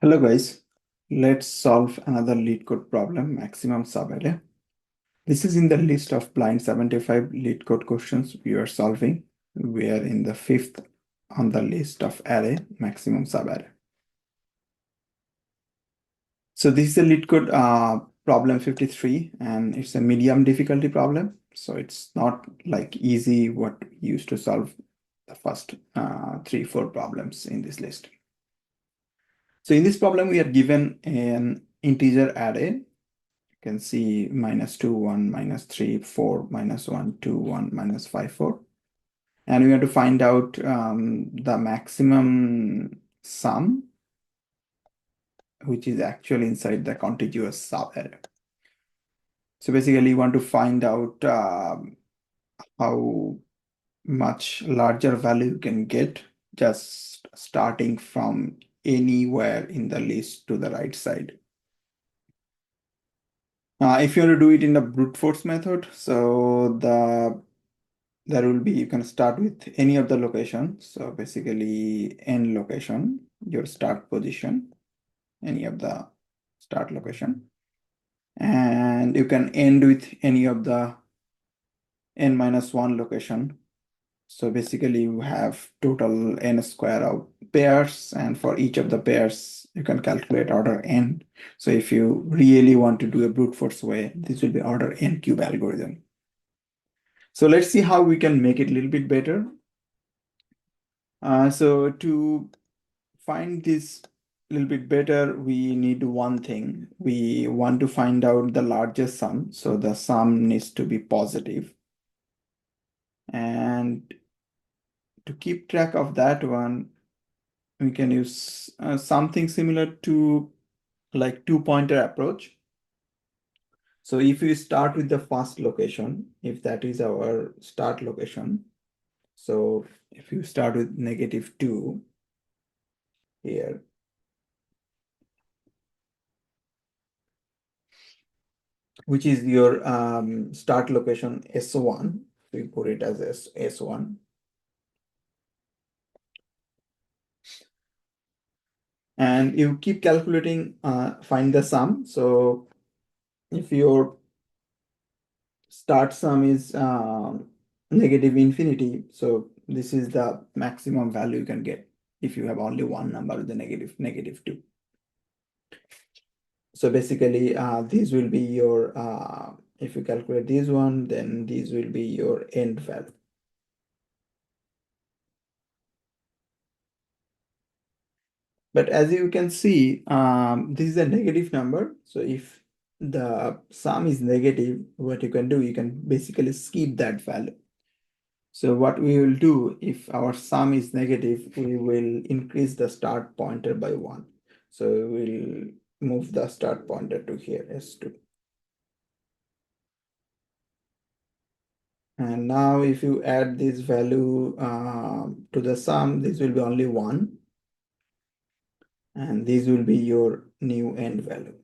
Hello guys, let's solve another Leetcode problem, maximum subarray. This is in the list of blind 75 Leetcode questions we are solving. We are in the fifth on the list of array, maximum subarray. So this is a Leetcode problem 53 and it's a medium difficulty problem. So it's not like easy what we used to solve the first 3-4 problems in this list. So in this problem, we are given an integer array. You can see -2, 1, -3, 4, -1, 2, 1, -5, 4. And we have to find out the maximum sum, which is actually inside the contiguous subarray. So basically, you want to find out how much larger value you can get just starting from anywhere in the list to the right side. If you want to do it in the brute force method, so there will be, you can start with any of the locations. So basically n location, your start position, any of the start location. And you can end with any of the n-1 location. So basically you have total n square of pairs, and for each of the pairs, you can calculate order n. So if you really want to do a brute force way, this will be order n cube algorithm. So let's see how we can make it a little bit better. So to find this a little bit better, we need one thing. We want to find out the largest sum. So the sum needs to be positive. And to keep track of that one, we can use something similar to like two-pointer approach. So if we start with the first location, if that is our start location, so if you start with -2 here, which is your start location S1, we put it as S1. And you keep calculating, find the sum. So if your start sum is -infinity, so this is the maximum value you can get if you have only one number with the -2. So basically, these will be your, if you calculate this one, then these will be your end value. But as you can see, this is a negative number. So if the sum is negative, what you can do, you can basically skip that value. So what we will do, if our sum is negative, we will increase the start pointer by 1. So we'll move the start pointer to here, S2. And now if you add this value to the sum, this will be only 1. And this will be your new end value.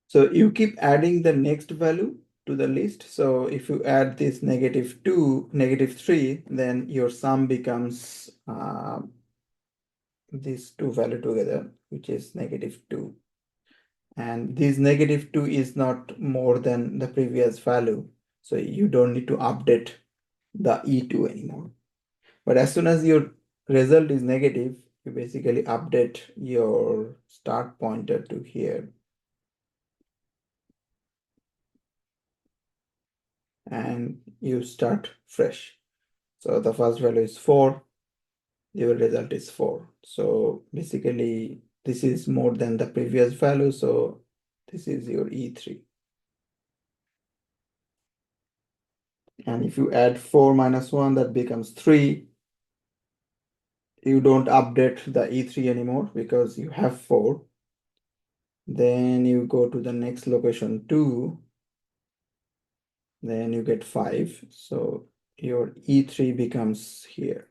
So you keep adding the next value to the list. So if you add this -2, -3, then your sum becomes these two value together, which is -2. And this -2 is not more than the previous value. So you don't need to update the E2 anymore. But as soon as your result is negative, you basically update your start pointer to here. And you start fresh. So the first value is 4, your result is 4. So basically this is more than the previous value, so this is your E3. And if you add 4 minus 1, that becomes 3. You don't update the E3 anymore because you have 4. Then you go to the next location 2. Then you get 5. So your E3 becomes here.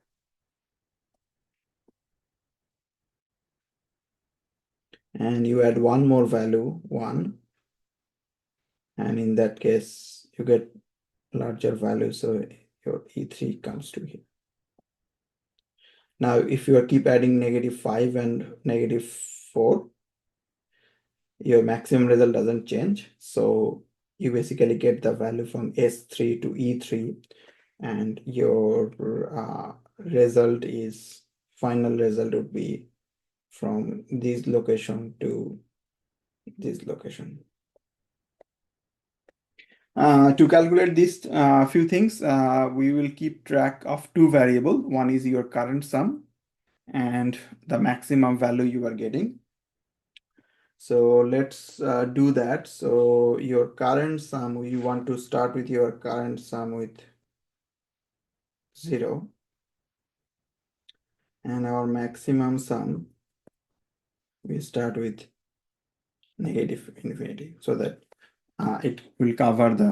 And you add one more value, 1. And in that case, you get larger value, so your E3 comes to here. Now, if you keep adding -5 and -4, your maximum result doesn't change. So you basically get the value from S3 to E3, and your final result would be from this location to this location. To calculate these few things, we will keep track of two variables. One is your current sum and the maximum value you are getting. So let's do that. So your current sum, we want to start with your current sum with 0. And our maximum sum, we start with -infinity, so that it will cover the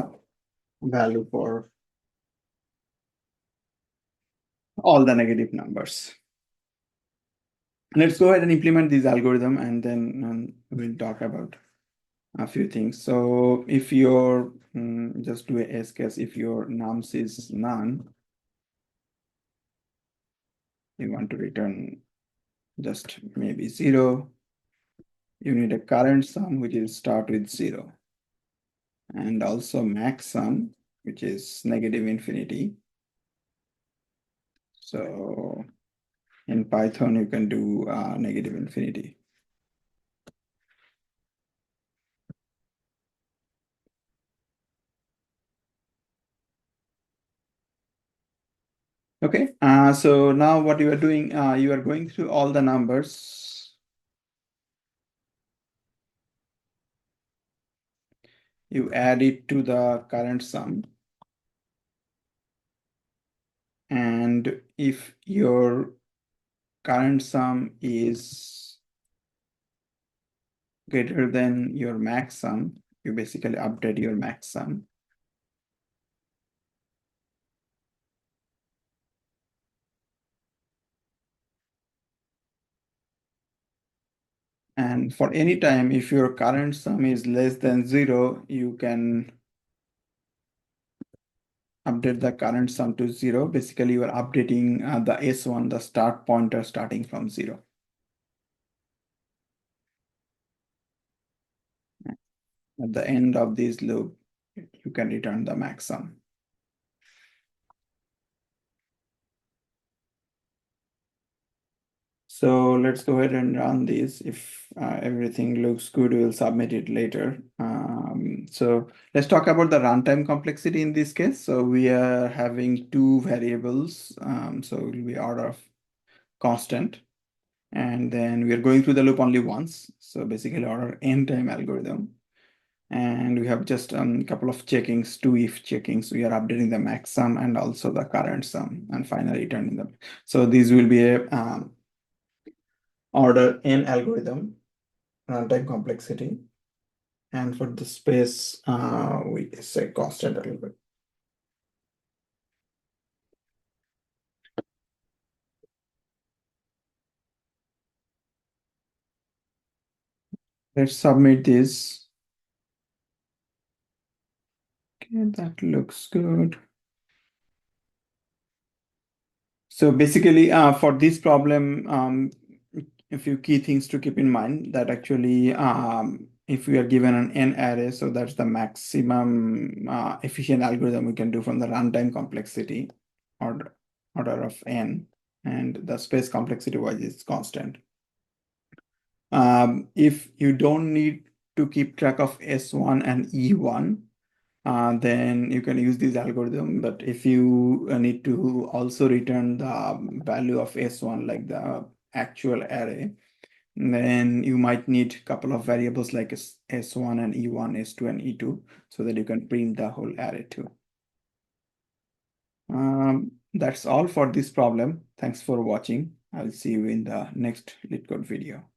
value for all the negative numbers. Let's go ahead and implement this algorithm, and then we'll talk about a few things. So if your just do a S case, if your nums is none, you want to return just maybe 0. You need a current sum, which is start with 0, and also max sum, which is -infinity. So in Python, you can do -infinity. Okay, so now what you are doing, you are going through all the numbers. You add it to the current sum. And if your current sum is greater than your max sum, you basically update your max sum. And for any time, if your current sum is less than 0, you can update the current sum to 0. Basically, you are updating the S1, the start pointer starting from 0. At the end of this loop, you can return the max sum. So let's go ahead and run this. If everything looks good, we'll submit it later. So let's talk about the runtime complexity in this case. So we are having two variables. So it will be order of constant. And then we are going through the loop only once. So basically order n time algorithm. And we have just a couple of checkings, two if checkings. We are updating the max sum and also the current sum, and finally returning them. So this will be a order n algorithm, runtime complexity. And for the space, we say constant a little bit. Let's submit this. Okay, that looks good. So basically, for this problem, a few key things to keep in mind that actually, if we are given an n array, so that's the maximum efficient algorithm we can do from the runtime complexity order of n, and the space complexity wise is constant. If you don't need to keep track of S1 and E1, then you can use this algorithm. But if you need to also return the value of S1, like the actual array, then you might need a couple of variables like S1 and E1, S2 and E2, so that you can print the whole array too. That's all for this problem. Thanks for watching. I'll see you in the next Leetcode video.